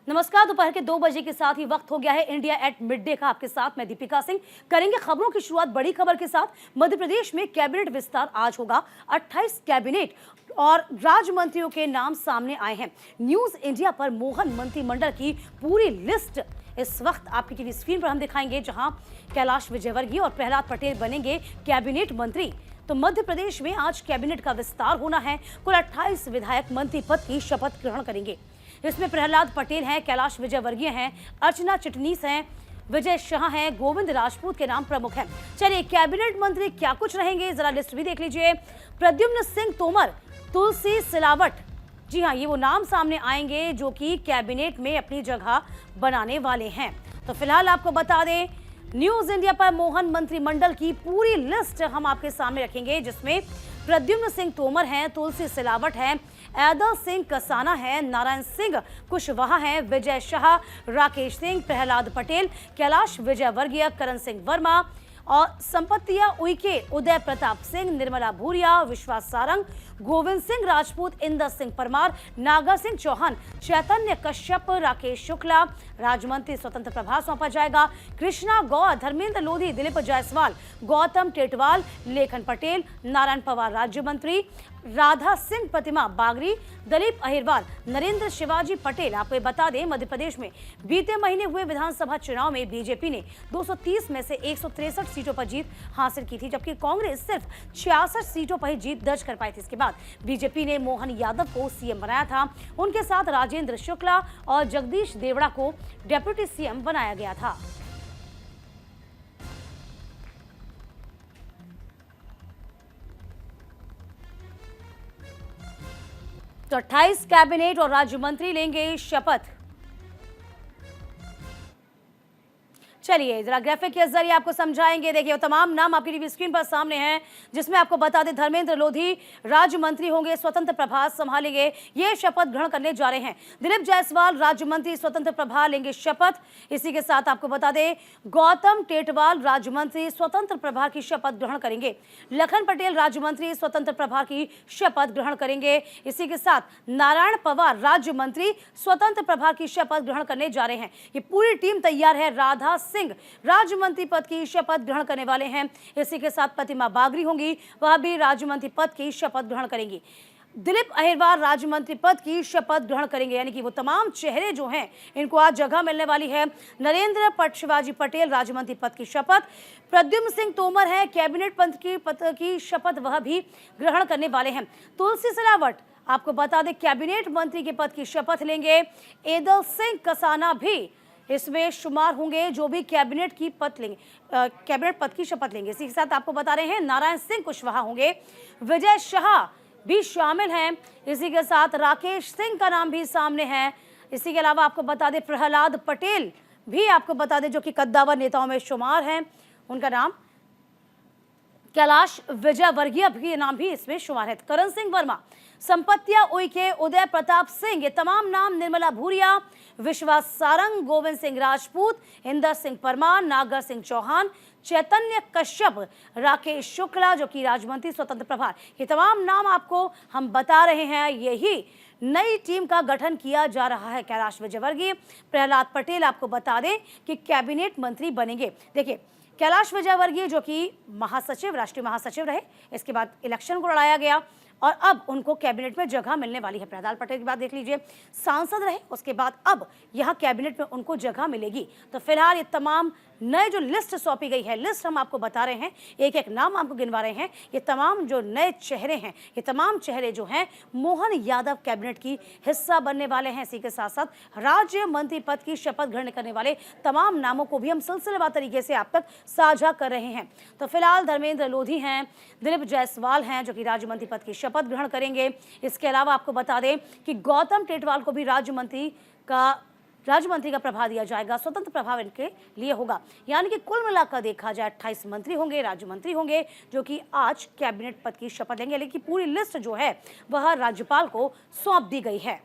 नमस्कार। दोपहर के 2 बजे के साथ ही वक्त हो गया है इंडिया एट मिड डे का। आपके साथ मैं दीपिका सिंह। करेंगे खबरों की शुरुआत बड़ी खबर के साथ। मध्य प्रदेश में कैबिनेट विस्तार आज होगा। 28 कैबिनेट और राज्य मंत्रियों के नाम सामने आए हैं। न्यूज इंडिया पर मोहन मंत्रिमंडल की पूरी लिस्ट इस वक्त आपकी टीवी स्क्रीन पर हम दिखाएंगे, जहां कैलाश विजयवर्गीय और प्रहलाद पटेल बनेंगे कैबिनेट मंत्री। तो मध्य प्रदेश में आज कैबिनेट का विस्तार होना है। कुल 28 विधायक मंत्री पद की शपथ ग्रहण करेंगे। इसमें प्रहलाद पटेल हैं, कैलाश विजयवर्गीय हैं, अर्चना चिटनीस हैं, विजय शाह हैं, गोविंद राजपूत के नाम प्रमुख हैं। चलिए, कैबिनेट मंत्री क्या कुछ रहेंगे, जरा लिस्ट भी देख लीजिए। प्रद्युम्न सिंह तोमर, तुलसी सिलावट, जी हाँ, ये वो नाम सामने आएंगे जो कि कैबिनेट में अपनी जगह बनाने वाले हैं। तो फिलहाल आपको बता दें, न्यूज इंडिया पर मोहन मंत्रिमंडल की पूरी लिस्ट हम आपके सामने रखेंगे, जिसमें प्रद्युम्न सिंह तोमर हैं, तुलसी सिलावट हैं, ऐदल सिंह कसाना है, नारायण सिंह कुशवाहा है, विजय शाह, राकेश सिंह, प्रहलाद पटेल, कैलाश विजयवर्गीय, करण सिंह वर्मा और संपत्तिया उइके, उदय प्रताप सिंह, निर्मला भूरिया, विश्वास सारंग, गोविंद सिंह राजपूत, इंदर सिंह परमार, नागर सिंह चौहान, चैतन्य कश्यप, राकेश शुक्ला, राज्यमंत्री स्वतंत्र प्रभार सौंपा जाएगा। कृष्णा गौड़, धर्मेंद्र लोधी, दिलीप जायसवाल, गौतम टेटवाल, लेखन पटेल, नारायण पवार राज्य मंत्री, राधा सिंह प्रतिमा बागरी, दलीप अहिरवार, नरेंद्र शिवाजी पटेल। आपको बता दें, मध्य प्रदेश में बीते महीने हुए विधानसभा चुनाव में बीजेपी ने 230 में से 163 सीटों पर जीत हासिल की थी, जबकि कांग्रेस सिर्फ 66 सीटों पर ही जीत दर्ज कर पाई थी। इसके बाद बीजेपी ने मोहन यादव को सीएम बनाया था। उनके साथ राजेंद्र शुक्ला और जगदीश देवड़ा को डेप्यूटी सीएम बनाया गया था। तो 28 कैबिनेट और राज्य मंत्री लेंगे शपथ। चलिए, जरा ग्राफिक के जरिए आपको समझाएंगे। देखिए, तमाम नाम आपकी टीवी स्क्रीन पर सामने हैं, जिसमें आपको बता दें, धर्मेंद्र लोधी राज्य मंत्री होंगे, स्वतंत्र प्रभार संभालेंगे, ये शपथ ग्रहण करने जा रहे हैं। दिलीप जायसवाल राज्य मंत्री स्वतंत्र प्रभार लेंगे शपथ। इसी के साथ आपको बता दें, गौतम टेटवाल राज्य मंत्री स्वतंत्र प्रभार की शपथ ग्रहण करेंगे। लखन पटेल राज्य मंत्री स्वतंत्र प्रभार की शपथ ग्रहण करेंगे। इसी के साथ नारायण पवार राज्य मंत्री स्वतंत्र प्रभार की शपथ ग्रहण करने जा रहे हैं। ये पूरी टीम तैयार है। राधा सिंह राज्य मंत्री पद की शपथ ग्रहण करने वाले हैं। इसी के साथ प्रतिमा बागरी होंगी, वह भी राज्य मंत्री पद की शपथ ग्रहण करेंगी। दिलीप अहिरवार राज्य मंत्री पद की शपथ ग्रहण करेंगे। यानी कि वो तमाम चेहरे जो हैं, इनको आज जगह मिलने वाली है। नरेंद्र शिवाजी पटेल राज्य मंत्री पद की शपथ। प्रद्युम्न सिंह तोमर है कैबिनेट मंत्री पद की शपथ, वह भी ग्रहण करने वाले हैं। तुलसी सिलावट, आपको बता दें, कैबिनेट मंत्री के पद की शपथ लेंगे। ऐदल सिंह कसाना भी इसमें शुमार होंगे, जो भी कैबिनेट की पद लेंगे, कैबिनेट पद की शपथ लेंगे। इसी के साथ आपको बता रहे हैं, नारायण सिंह कुशवाहा होंगे, विजय शाह भी शामिल हैं। इसी के साथ राकेश सिंह का नाम भी सामने है। इसी के अलावा आपको बता दें, प्रहलाद पटेल भी आपको बता दें, जो कि कद्दावर नेताओं में शुमार हैं, उनका नाम। कैलाश विजयवर्गीय के नाम भी इसमें शुमार है। करण सिंह वर्मा, संपत्तिया उइके, उदय प्रताप सिंह, ये तमाम नाम। निर्मला भूरिया, विश्वास सारंग, गोविंद सिंह राजपूत, इंदर सिंह परमार, नागर सिंह चौहान, चैतन्य कश्यप, राकेश शुक्ला जो कि राज्य मंत्री स्वतंत्र प्रभार, ये तमाम नाम आपको हम बता रहे हैं। यही नई टीम का गठन किया जा रहा है। कैलाश विजयवर्गीय, प्रहलाद पटेल आपको बता दें कि कैबिनेट मंत्री बनेंगे। देखिए, कैलाश विजयवर्गीय जो कि महासचिव, राष्ट्रीय महासचिव रहे, इसके बाद इलेक्शन को लड़ाया गया और अब उनको कैबिनेट में जगह मिलने वाली है। प्रहलाद पटेल की बात देख लीजिए, सांसद रहे, उसके बाद अब यहाँ कैबिनेट में उनको जगह मिलेगी। तो फिलहाल ये तमाम नए जो लिस्ट सौंपी गई है, लिस्ट हम आपको बता रहे हैं, एक एक नाम आपको गिनवा रहे हैं। ये तमाम जो नए चेहरे हैं, ये तमाम चेहरे जो हैं, मोहन यादव कैबिनेट की हिस्सा बनने वाले हैं। इसी के साथ साथ राज्य मंत्री पद की शपथ ग्रहण करने वाले तमाम नामों को भी हम सिलसिलेवार तरीके से आप तक साझा कर रहे हैं। तो फिलहाल धर्मेंद्र लोधी हैं, दिलीप जायसवाल हैं, जो कि राज्य मंत्री पद की शपथ ग्रहण करेंगे। इसके अलावा आपको बता दें कि गौतम टेटवाल को भी राज्य मंत्री का प्रभार दिया जाएगा, स्वतंत्र प्रभार इनके लिए होगा। यानी कि कुल मिलाकर देखा जाए, 28 मंत्री होंगे, राज्य मंत्री होंगे, जो कि आज कैबिनेट पद की शपथ लेंगे। लेकिन पूरी लिस्ट जो है वह राज्यपाल को सौंप दी गई है।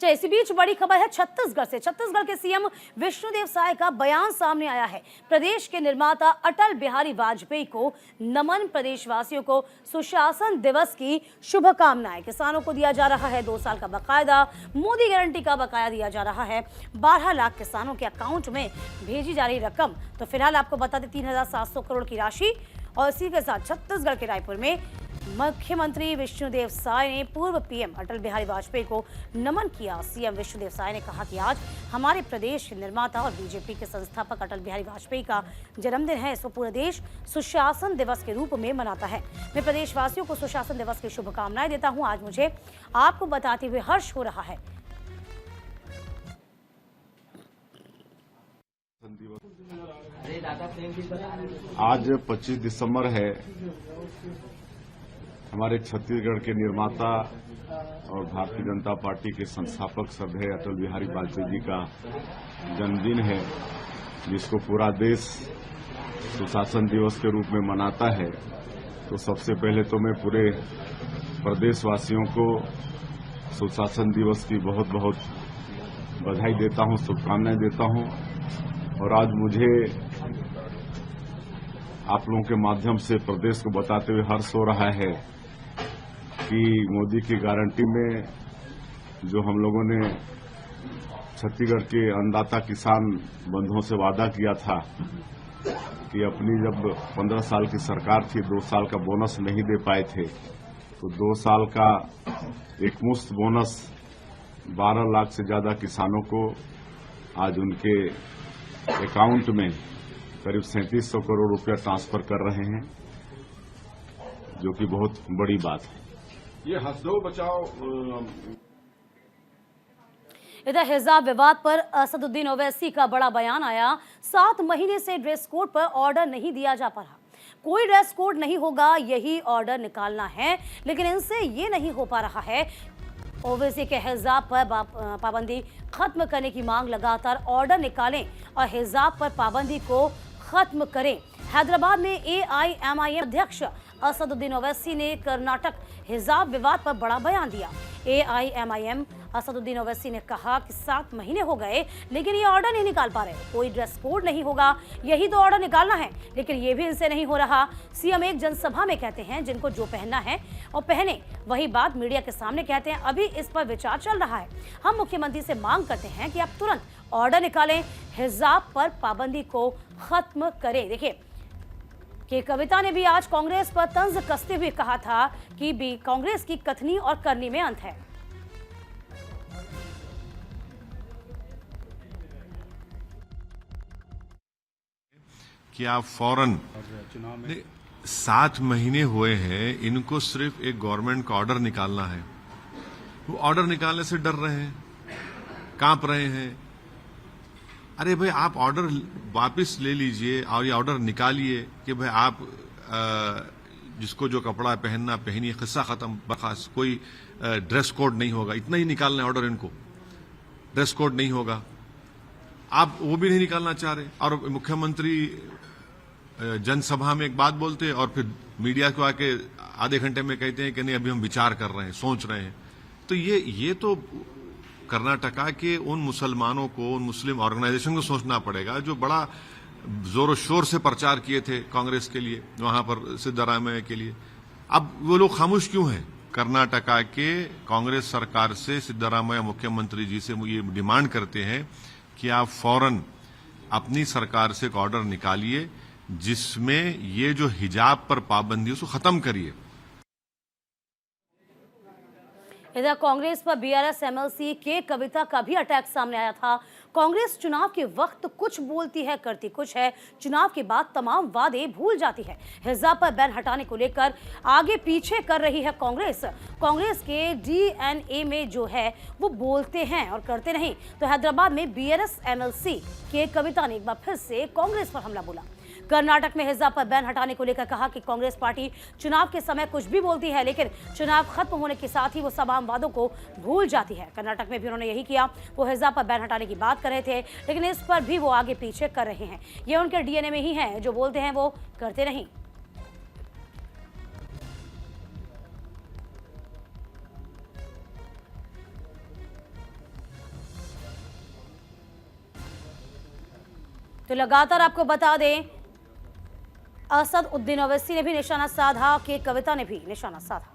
अच्छा, इसी बीच बड़ी खबर है छत्तीसगढ़ से। छत्तीसगढ़ के सीएम विष्णुदेव साय का बयान सामने आया है। प्रदेश के निर्माता अटल बिहारी वाजपेयी को नमन, प्रदेशवासियों को सुशासन दिवस की शुभकामनाएं। किसानों को दिया जा रहा है 2 साल का बकायदा, मोदी गारंटी का बकाया दिया जा रहा है। 12 लाख किसानों के अकाउंट में भेजी जा रही रकम। तो फिलहाल आपको बता दें 3,700 करोड़ की राशि। और इसी के साथ छत्तीसगढ़ के रायपुर में मुख्यमंत्री विष्णुदेव साय ने पूर्व पीएम अटल बिहारी वाजपेयी को नमन किया। सीएम विष्णुदेव साय ने कहा कि आज हमारे प्रदेश के निर्माता और बीजेपी के संस्थापक अटल बिहारी वाजपेयी का जन्मदिन है। इसको पूरा देश सुशासन दिवस के रूप में मनाता है। मैं प्रदेशवासियों को सुशासन दिवस की शुभकामनाएं देता हूं। आज मुझे आपको बताते हुए हर्ष हो रहा है। आज 25 दिसंबर है। हमारे छत्तीसगढ़ के निर्माता और भारतीय जनता पार्टी के संस्थापक श्रद्धेय अटल बिहारी वाजपेयी जी का जन्मदिन है, जिसको पूरा देश सुशासन दिवस के रूप में मनाता है। तो सबसे पहले तो मैं पूरे प्रदेशवासियों को सुशासन दिवस की बहुत बहुत बधाई देता हूं, शुभकामनाएं देता हूं। और आज मुझे आप लोगों के माध्यम से प्रदेश को बताते हुए हर्ष हो रहा है कि मोदी की गारंटी में जो हम लोगों ने छत्तीसगढ़ के अन्नदाता किसान बंधुओं से वादा किया था कि अपनी जब 15 साल की सरकार थी 2 साल का बोनस नहीं दे पाए थे, तो 2 साल का एकमुश्त बोनस 12 लाख से ज्यादा किसानों को आज उनके अकाउंट में करीब 3700 करोड़ रुपया ट्रांसफर कर रहे हैं, जो कि बहुत बड़ी बात है। ये हंसदो बचाओ। इधर हिजाब विवाद पर असदुद्दीन ओवैसी का बड़ा बयान आया। 7 महीने से ड्रेस कोड पर ऑर्डर नहीं दिया जा पा रहा। कोई ड्रेस कोड नहीं होगा, यही ऑर्डर निकालना है, लेकिन इनसे ये नहीं हो पा रहा है। ओवैसी के हिजाब पर पाबंदी खत्म करने की मांग लगातार। ऑर्डर निकालें और हिजाब पर पाबंदी को खत्म करें। हैदराबाद में AIMIM अध्यक्ष असदुद्दीन ओवैसी ने कर्नाटक हिजाब विवाद पर बड़ा बयान दिया। AIMIM असदुद्दीन ओवैसी ने कहा कि 7 महीने हो गए लेकिन ये ऑर्डर नहीं निकाल पा रहे। कोई ड्रेस कोड नहीं होगा, यही तो ऑर्डर निकालना है, लेकिन ये भी इनसे नहीं हो रहा। सीएम एक जनसभा में कहते हैं जिनको जो पहनना है और पहने, वही बात मीडिया के सामने कहते हैं अभी इस पर विचार चल रहा है। हम मुख्यमंत्री से मांग करते हैं कि आप तुरंत ऑर्डर निकालें, हिजाब पर पाबंदी को खत्म करें। देखिए कि कविता ने भी आज कांग्रेस पर तंज कसते हुए कहा था कि कांग्रेस की कथनी और करनी में अंत है। कि आप फौरन 7 महीने हुए हैं, इनको सिर्फ एक गवर्नमेंट का ऑर्डर निकालना है। वो ऑर्डर निकालने से डर रहे हैं, कांप रहे हैं। अरे भाई, आप ऑर्डर वापस ले लीजिए और ये ऑर्डर निकालिए कि भाई आप जिसको जो कपड़ा पहनना पहनिए, किस्सा खत्म, बखास कोई ड्रेस कोड नहीं होगा। इतना ही निकालना है ऑर्डर इनको, ड्रेस कोड नहीं होगा। आप वो भी नहीं निकालना चाह रहे और मुख्यमंत्री जनसभा में एक बात बोलते और फिर मीडिया को आके आधे घंटे में कहते हैं कि नहीं अभी हम विचार कर रहे हैं, सोच रहे हैं। तो ये तो कर्नाटका के उन मुसलमानों को, उन मुस्लिम ऑर्गेनाइजेशन को सोचना पड़ेगा जो बड़ा जोर शोर से प्रचार किए थे कांग्रेस के लिए, वहां पर सिद्धरामैया के लिए। अब वो लोग खामोश क्यों हैं? कर्नाटका के कांग्रेस सरकार से सिद्धरामैया मुख्यमंत्री जी से ये डिमांड करते हैं कि आप फौरन अपनी सरकार से एक ऑर्डर निकालिए जिसमें ये जो हिजाब पर पाबंदी उसको खत्म करिए। इधर कांग्रेस पर BRS MLC के कविता का भी अटैक सामने आया था। कांग्रेस चुनाव के वक्त कुछ बोलती है, करती कुछ है, चुनाव के बाद तमाम वादे भूल जाती है। हिजाब पर बैन हटाने को लेकर आगे पीछे कर रही है कांग्रेस। कांग्रेस के DNA में जो है वो बोलते हैं और करते नहीं। तो हैदराबाद में BRS MLC के कविता ने एक बार फिर से कांग्रेस पर हमला बोला। कर्नाटक में हिजाब पर बैन हटाने को लेकर कहा कि कांग्रेस पार्टी चुनाव के समय कुछ भी बोलती है, लेकिन चुनाव खत्म होने के साथ ही वो तमाम वादों को भूल जाती है। कर्नाटक में भी उन्होंने यही किया। वो हिजाब पर बैन हटाने की बात कर रहे थे, लेकिन इस पर भी वो आगे पीछे कर रहे हैं। ये उनके DNA में ही है, जो बोलते हैं वो करते नहीं। तो लगातार आपको बता दें, असद उद्दीन ओवैसी ने भी निशाना साधा, के कविता ने भी निशाना साधा।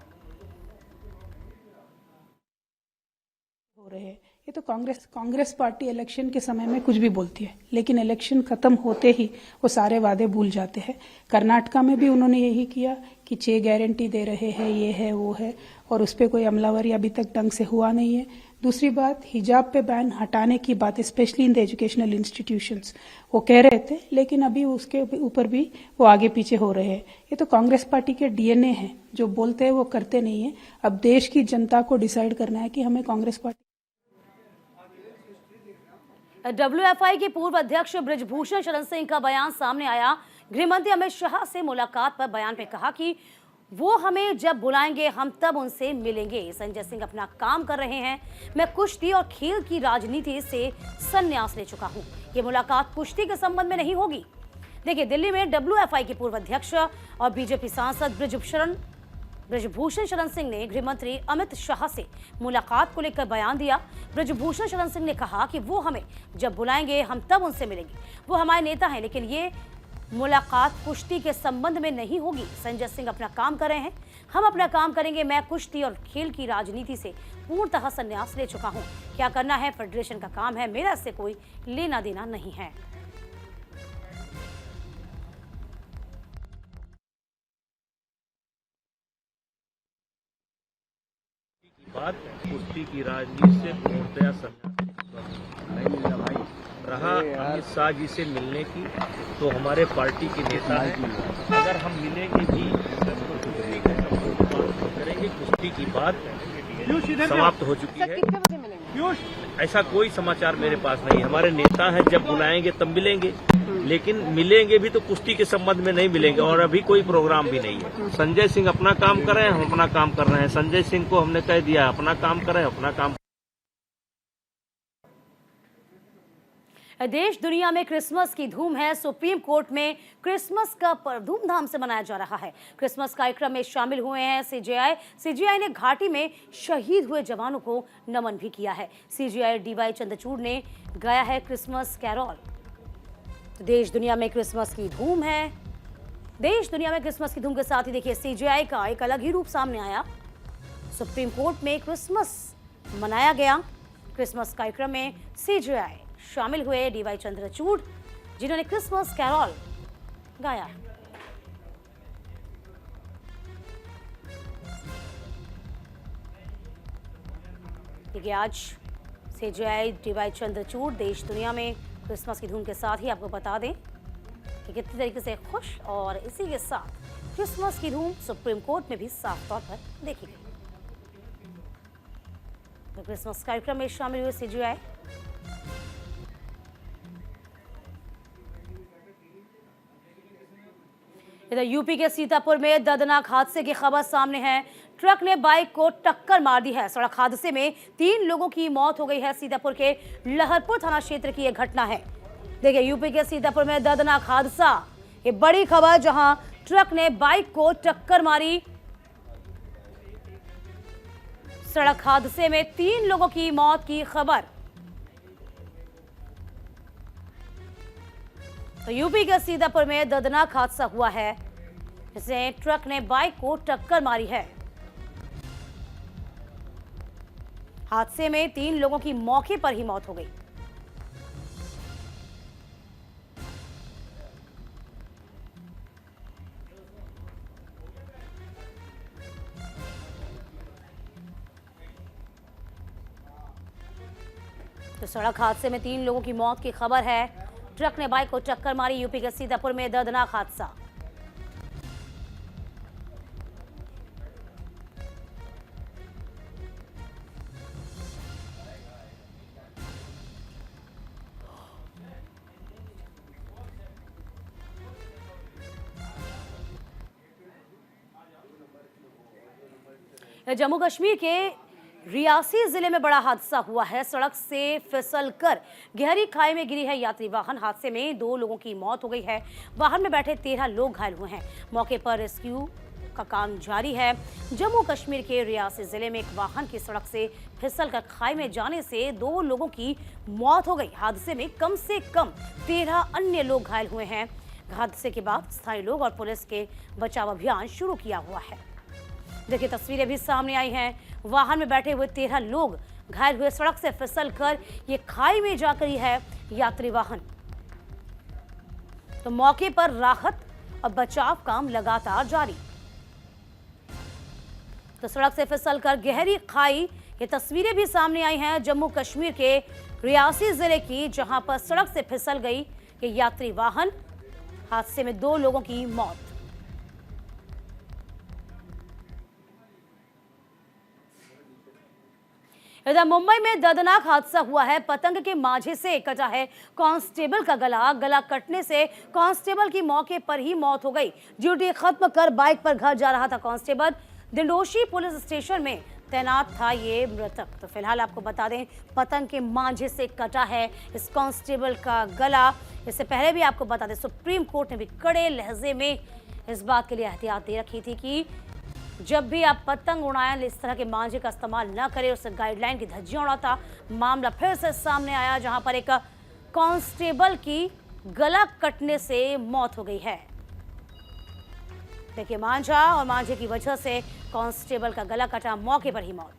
हो रहे हैं ये तो कांग्रेस पार्टी इलेक्शन के समय में कुछ भी बोलती है, लेकिन इलेक्शन खत्म होते ही वो सारे वादे भूल जाते हैं। कर्नाटका में भी उन्होंने यही किया कि 6 गारंटी दे रहे हैं, ये है वो है, और उस पर कोई अमलावरी अभी तक ढंग से हुआ नहीं है। दूसरी बात, हिजाब पे बैन हटाने की बात, specially in the educational institutions, वो कह रहे थे, लेकिन अभी उसके ऊपर भी वो आगे पीछे हो रहे हैं। ये तो कांग्रेस पार्टी के डीएनए है, जो बोलते हैं वो करते नहीं है। अब देश की जनता को डिसाइड करना है कि हमें कांग्रेस पार्टी। डब्ल्यूएफआई के पूर्व अध्यक्ष बृजभूषण शरण सिंह का बयान सामने आया। गृहमंत्री अमित शाह से मुलाकात पर बयान में कहा कि वो हमें जब बुलाएंगे हम तब उनसे मिलेंगे। संजय सिंह अपना काम कर रहे हैं, मैं कुश्ती और खेल की राजनीति से संन्यास ले चुका हूं। ये मुलाकात कुश्ती के संबंध में नहीं होगी। देखिए, दिल्ली में डब्ल्यूएफआई के पूर्व अध्यक्ष और बीजेपी सांसद बृजभूषण शरण सिंह ने गृहमंत्री अमित शाह से मुलाकात को लेकर बयान दिया। बृजभूषण शरण सिंह ने कहा कि वो हमें जब बुलाएंगे हम तब उनसे मिलेंगे। वो हमारे नेता हैं, लेकिन ये मुलाकात कुश्ती के संबंध में नहीं होगी। संजय सिंह अपना काम कर रहे हैं, हम अपना काम करेंगे। मैं कुश्ती और खेल की राजनीति से पूर्णतः संन्यास ले चुका हूं। क्या करना है फेडरेशन का काम है, मेरा इससे कोई लेना देना नहीं है। बात कुश्ती की राजनीति से पूर्णतया संन्यास रहा। अमित शाह जी से मिलने की तो हमारे पार्टी के नेता हैं, अगर हम मिलेंगे भी तो करेंगे। कुश्ती की बात समाप्त हो चुकी है, ऐसा कोई समाचार मेरे पास नहीं। हमारे नेता हैं, जब बुलाएंगे तब मिलेंगे, लेकिन मिलेंगे भी तो कुश्ती के संबंध में नहीं मिलेंगे, और अभी कोई प्रोग्राम भी नहीं है। संजय सिंह अपना काम कर रहे हैं, हम अपना काम कर रहे हैं। संजय सिंह को हमने कह दिया अपना काम करें, अपना काम। देश दुनिया में क्रिसमस की धूम है। सुप्रीम कोर्ट में क्रिसमस का पर्व धूमधाम से मनाया जा रहा है। क्रिसमस कार्यक्रम में शामिल हुए हैं सीजेआई ने घाटी में शहीद हुए जवानों को नमन भी किया है। सीजेआई डीवाई चंद्रचूड़ ने गाया है क्रिसमस कैरॉल। देश दुनिया में क्रिसमस की धूम है। देश दुनिया में क्रिसमस की धूम के साथ ही देखिए, सीजेआई का एक अलग ही रूप सामने आया। सुप्रीम कोर्ट में क्रिसमस मनाया गया। क्रिसमस कार्यक्रम में सीजेआई शामिल हुए डीवाई चंद्रचूड़, जिन्होंने क्रिसमस कैरॉल गाया। देखिए, आज सीजेआई डीवाई चंद्रचूड़ देश दुनिया में क्रिसमस की धूम के साथ ही आपको बता दें कि कितनी तरीके से खुश, और इसी के साथ क्रिसमस की धूम सुप्रीम कोर्ट में भी साफ तौर पर देखी गई। तो क्रिसमस कार्यक्रम में शामिल हुए सीजेआई। इधर यूपी के सीतापुर में दर्दनाक हादसे की खबर सामने है। ट्रक ने बाइक को टक्कर मार दी है। सड़क हादसे में 3 लोगों की मौत हो गई है। सीतापुर के लहरपुर थाना क्षेत्र की यह घटना है। देखिए, यूपी के सीतापुर में दर्दनाक हादसा, ये बड़ी खबर, जहां ट्रक ने बाइक को टक्कर मारी। सड़क हादसे में 3 लोगों की मौत की खबर। तो यूपी के सीतापुर में दर्दनाक हादसा हुआ है, जिसमें ट्रक ने बाइक को टक्कर मारी है। हादसे में 3 लोगों की मौके पर ही मौत हो गई। तो सड़क हादसे में 3 लोगों की मौत की खबर है। ट्रक ने बाइक को टक्कर मारी। यूपी के सीतापुर में दर्दनाक हादसा। जम्मू कश्मीर के रियासी जिले में बड़ा हादसा हुआ है। सड़क से फिसलकर गहरी खाई में गिरी है यात्री वाहन। हादसे में 2 लोगों की मौत हो गई है। वाहन में बैठे 13 लोग घायल हुए हैं। मौके पर रेस्क्यू का काम जारी है। जम्मू कश्मीर के रियासी जिले में एक वाहन की सड़क से फिसलकर खाई में जाने से 2 लोगों की मौत हो गई। हादसे में कम से कम 13 अन्य लोग घायल हुए हैं। हादसे के बाद स्थानीय लोग और पुलिस के बचाव अभियान शुरू किया हुआ है। देखिए, तस्वीरें भी सामने आई हैं। वाहन में बैठे हुए 13 लोग घायल हुए। सड़क से फिसलकर ये खाई में जाकर ही है यात्री वाहन। तो मौके पर राहत और बचाव काम लगातार जारी। तो सड़क से फिसलकर गहरी खाई, ये तस्वीरें भी सामने आई हैं जम्मू कश्मीर के रियासी जिले की, जहां पर सड़क से फिसल गई ये यात्री वाहन। हादसे में 2 लोगों की मौत। इधर मुंबई में दर्दनाक हादसा हुआ है। पतंग के मांझे से कटा है कांस्टेबल का गला। गला कटने से कांस्टेबल की मौके पर ही मौत हो गई। ड्यूटी खत्म कर बाइक पर घर जा रहा था कांस्टेबल। दिंडोशी पुलिस स्टेशन में तैनात था ये मृतक। तो फिलहाल आपको बता दें, पतंग के मांझे से कटा है इस कांस्टेबल का गला। इससे पहले भी आपको बता दें, सुप्रीम कोर्ट ने भी कड़े लहजे में इस बात के लिए एहतियात दे रखी थी कि जब भी आप पतंग उड़ाएं, इस तरह के मांझे का इस्तेमाल न करें। उससे गाइडलाइन की धज्जियां उड़ाता मामला फिर से सामने आया, जहां पर एक कांस्टेबल की गला कटने से मौत हो गई है। देखिए, मांझा और मांझे की वजह से कांस्टेबल का गला कटा, मौके पर ही मौत।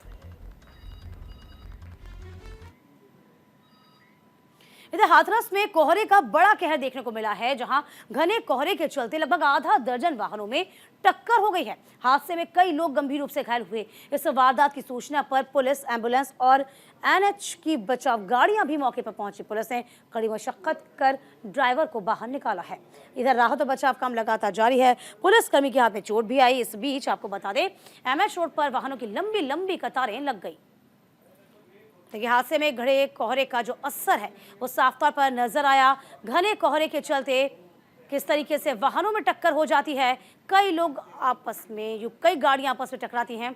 इधर हाथरस में कोहरे का बड़ा कहर देखने को मिला है, जहां घने कोहरे के चलते लगभग आधा दर्जन वाहनों में टक्कर हो गई है। हादसे में कई लोग गंभीर रूप से घायल हुए। इस वारदात की सूचना पर पुलिस, एम्बुलेंस और एनएच की बचाव गाड़ियां भी मौके पर पहुंची। पुलिस ने कड़ी मशक्कत कर ड्राइवर को बाहर निकाला है। इधर राहत और बचाव काम लगातार जारी है। पुलिसकर्मी के हाथ में चोट भी आई। इस बीच आपको बता दें, एमएच रोड पर वाहनों की लंबी लंबी कतारें लग गई। देखिए, हादसे में घने कोहरे का जो असर है वो साफ तौर पर नजर आया। घने कोहरे के चलते किस तरीके से वाहनों में टक्कर हो जाती है। कई लोग आपस में, कई गाड़ियां आपस में टकराती हैं।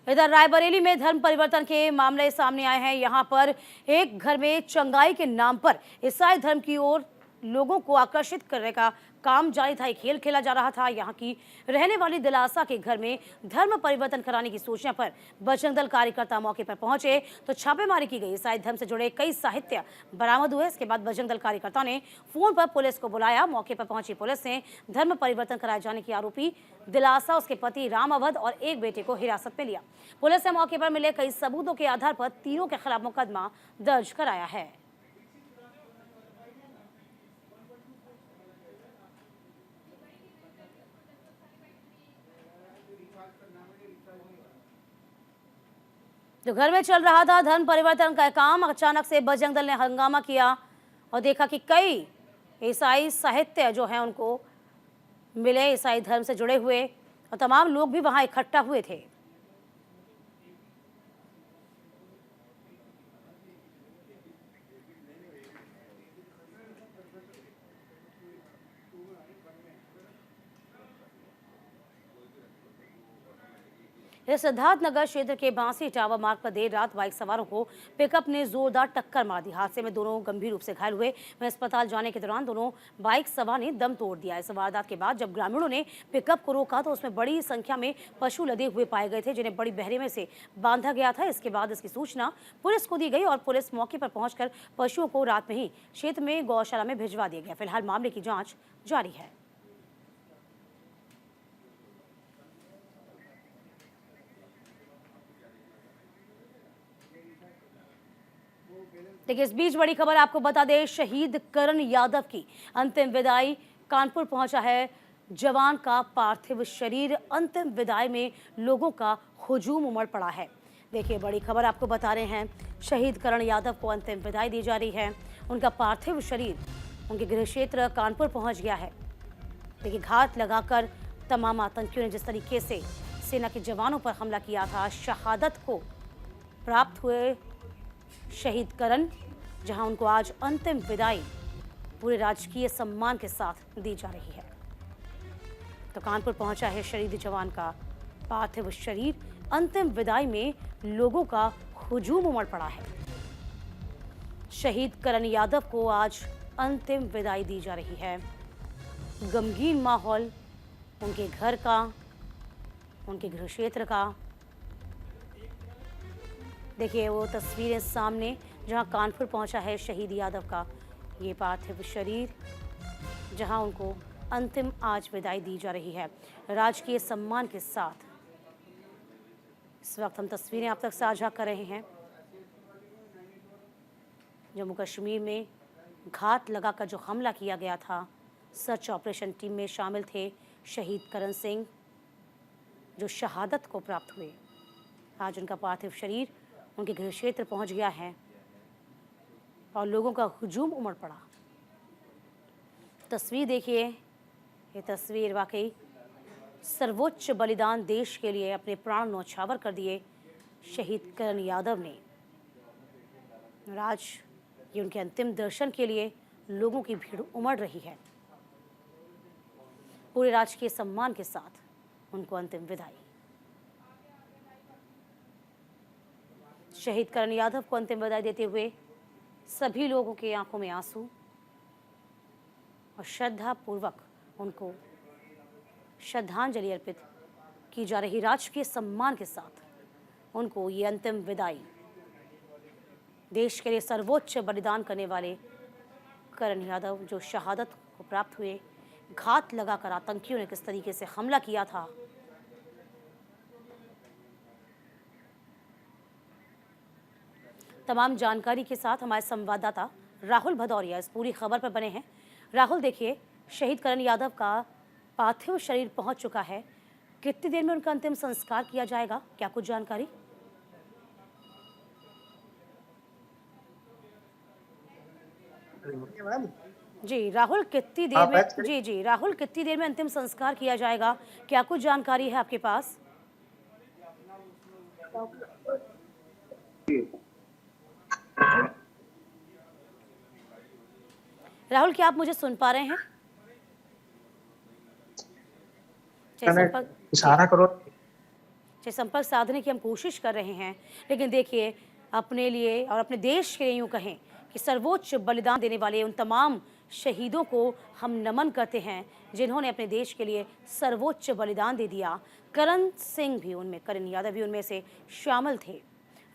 इधर रायबरेली में धर्म परिवर्तन के मामले सामने आए हैं। यहां पर एक घर में चंगाई के नाम पर ईसाई धर्म की ओर लोगों को आकर्षित करने का काम जारी था। एक खेल खेला जा रहा था। यहाँ की रहने वाली दिलासा के घर में धर्म परिवर्तन कराने की सूचना पर बजरंग दल कार्यकर्ता मौके पर पहुंचे तो छापेमारी की गई। ईसाई धर्म से जुड़े कई साहित्य बरामद हुए। इसके बाद बजरंग दल कार्यकर्ता ने फोन पर पुलिस को बुलाया। मौके पर पहुंची पुलिस ने धर्म परिवर्तन कराए जाने की आरोपी दिलासा, उसके पति राम अवध और एक बेटे को हिरासत में लिया। पुलिस ने मौके पर मिले कई सबूतों के आधार पर तीनों के खिलाफ मुकदमा दर्ज कराया है। जो घर में चल रहा था धर्म परिवर्तन का काम, अचानक से बजरंग दल ने हंगामा किया और देखा कि कई ईसाई साहित्य जो है उनको मिले, ईसाई धर्म से जुड़े हुए, और तमाम लोग भी वहां इकट्ठा हुए थे। इस सिद्धार्थनगर क्षेत्र के बांसी टावर मार्ग पर देर रात बाइक सवारों को पिकअप ने जोरदार टक्कर मार दी। हादसे में दोनों गंभीर रूप से घायल हुए। वहीं अस्पताल जाने के दौरान दोनों बाइक सवार ने दम तोड़ दिया। इस वारदात के बाद जब ग्रामीणों ने पिकअप को रोका तो उसमें बड़ी संख्या में पशु लदे हुए पाए गए थे, जिन्हें बड़ी बहरीमे से बांधा गया था। इसके बाद इसकी सूचना पुलिस को दी गई और पुलिस मौके पर पहुंचकर पशुओं को रात में ही क्षेत्र में गौशाला में भिजवा दिया गया। फिलहाल मामले की जाँच जारी है। देखिए, इस बीच बड़ी खबर आपको बता दें, शहीद करण यादव की अंतिम विदाई। कानपुर पहुंचा है जवान का पार्थिव शरीर। अंतिम विदाई में लोगों का हुजूम उमड़ पड़ा है। देखिए, बड़ी खबर आपको बता रहे हैं, शहीद करण यादव को अंतिम विदाई दी जा रही है। उनका पार्थिव शरीर उनके गृह क्षेत्र कानपुर पहुंच गया है। देखिए, घात लगाकर तमाम आतंकियों ने जिस तरीके से सेना के जवानों पर हमला किया था, शहादत को प्राप्त हुए शहीद करण, जहां उनको आज अंतिम विदाई पूरे राजकीय सम्मान के साथ दी जा रही है। तो कानपुर पहुंचा है शहीद जवान का पार्थिव शरीर। अंतिम विदाई में लोगों का हुजूम उमड़ पड़ा है। शहीद करण यादव को आज अंतिम विदाई दी जा रही है। गमगीन माहौल उनके घर का, उनके गृह क्षेत्र का। देखिए वो तस्वीरें सामने जहां कानपुर पहुंचा है शहीद यादव का ये पार्थिव शरीर, जहां उनको अंतिम आज विदाई दी जा रही है राजकीय सम्मान के साथ। इस वक्त हम तस्वीरें आप तक साझा कर रहे हैं। जम्मू कश्मीर में घात लगाकर जो हमला किया गया था, सर्च ऑपरेशन टीम में शामिल थे शहीद करण सिंह, जो शहादत को प्राप्त हुए। आज उनका पार्थिव शरीर उनके गृह क्षेत्र पहुंच गया है और लोगों का हुजूम उमड़ पड़ा। तस्वीर देखिए, ये तस्वीर वाकई सर्वोच्च बलिदान देश के लिए अपने प्राण न्यौछावर कर दिए शहीद करण यादव ने। और आज ये उनके अंतिम दर्शन के लिए लोगों की भीड़ उमड़ रही है। पूरे राजकीय सम्मान के साथ उनको अंतिम विदाई। शहीद करण यादव को अंतिम विदाई देते हुए सभी लोगों की आंखों में आंसू और श्रद्धा पूर्वक उनको श्रद्धांजलि अर्पित की जा रही। राजकीय सम्मान के साथ उनको ये अंतिम विदाई। देश के लिए सर्वोच्च बलिदान करने वाले करण यादव जो शहादत को प्राप्त हुए, घात लगाकर आतंकियों ने किस तरीके से हमला किया था। तमाम जानकारी के साथ हमारे संवाददाता राहुल भदौरिया इस पूरी खबर पर बने हैं। राहुल, देखिए शहीद करण यादव का पार्थिव शरीर पहुंच चुका है, कितनी देर में उनका अंतिम संस्कार किया जाएगा, क्या कुछ जानकारी? जी राहुल, कितनी देर में राहुल कितनी देर में अंतिम संस्कार किया जाएगा, क्या कुछ जानकारी है आपके पास? राहुल, क्या आप मुझे सुन पा रहे हैं? इशारा करो। संपर्क साधने की हम कोशिश कर रहे हैं, लेकिन देखिए अपने लिए और अपने देश के लिए यूँ कहें कि सर्वोच्च बलिदान देने वाले उन तमाम शहीदों को हम नमन करते हैं जिन्होंने अपने देश के लिए सर्वोच्च बलिदान दे दिया। करण सिंह भी उनमें, करण यादव भी उनमें से शामिल थे।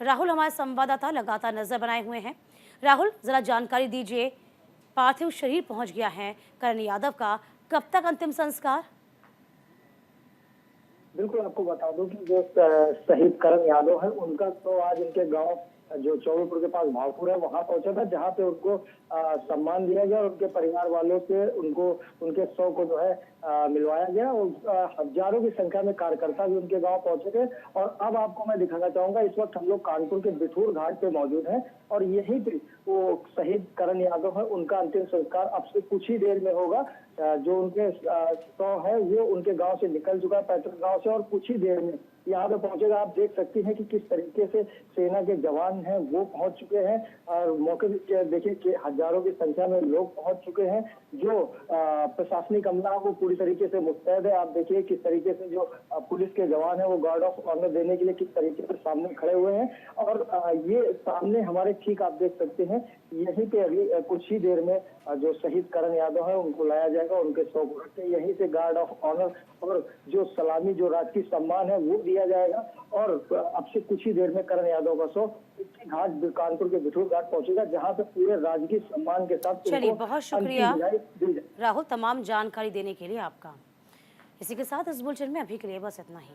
राहुल हमारे संवाददाता लगातार नजर बनाए हुए हैं। राहुल, जरा जानकारी दीजिए, पार्थिव शरीर पहुंच गया है करण यादव का, कब तक अंतिम संस्कार? बिल्कुल, आपको बता दूं कि जो शहीद करण यादव है उनका तो आज उनके गांव जो चौबेपुर के पास भावपुर है वहां पहुंचा था, जहां पे उनको सम्मान दिया गया और उनके परिवार वालों से उनको उनके शव को जो है मिलवाया गया। और हजारों की संख्या में कार्यकर्ता भी उनके गांव पहुंचे थे। और अब आपको मैं दिखाना चाहूंगा, इस वक्त हम लोग कानपुर के बिठूर घाट पे मौजूद हैं और यहीं पे वो शहीद करण यादव है, उनका अंतिम संस्कार अब से कुछ ही देर में होगा। जो उनके शव है वो उनके गांव से निकल चुका है, पैतृक गांव से, और कुछ ही देर में यहाँ पे पहुंचेगा। आप देख सकती हैं कि किस तरीके से सेना के जवान हैं वो पहुंच चुके हैं और मौके पे देखिए कि हजारों की संख्या में लोग पहुंच चुके हैं। जो प्रशासनिक अमला वो पूरी तरीके से मुस्तैद है। आप देखिए किस तरीके से जो पुलिस के जवान है वो गार्ड ऑफ ऑनर देने के लिए किस तरीके से सामने खड़े हुए हैं। और ये सामने हमारे ठीक आप देख सकते हैं, यहीं पे अभी कुछ ही देर में जो शहीद करण यादव है उनको लाया जाएगा, उनके शव को रखते यहीं से गार्ड ऑफ ऑनर और जो सलामी, जो राजकीय सम्मान है वो दिया जाएगा। और अब से कुछ ही देर में करण यादव का शव घाट कानपुर के बिठूर घाट पहुंचेगा, जहां पे पूरे राजकीय सम्मान के साथ। चलिए, बहुत शुक्रिया राहुल तमाम जानकारी देने के लिए आपका। इसी के साथ इस बुलेटिन में अभी के लिए बस इतना ही।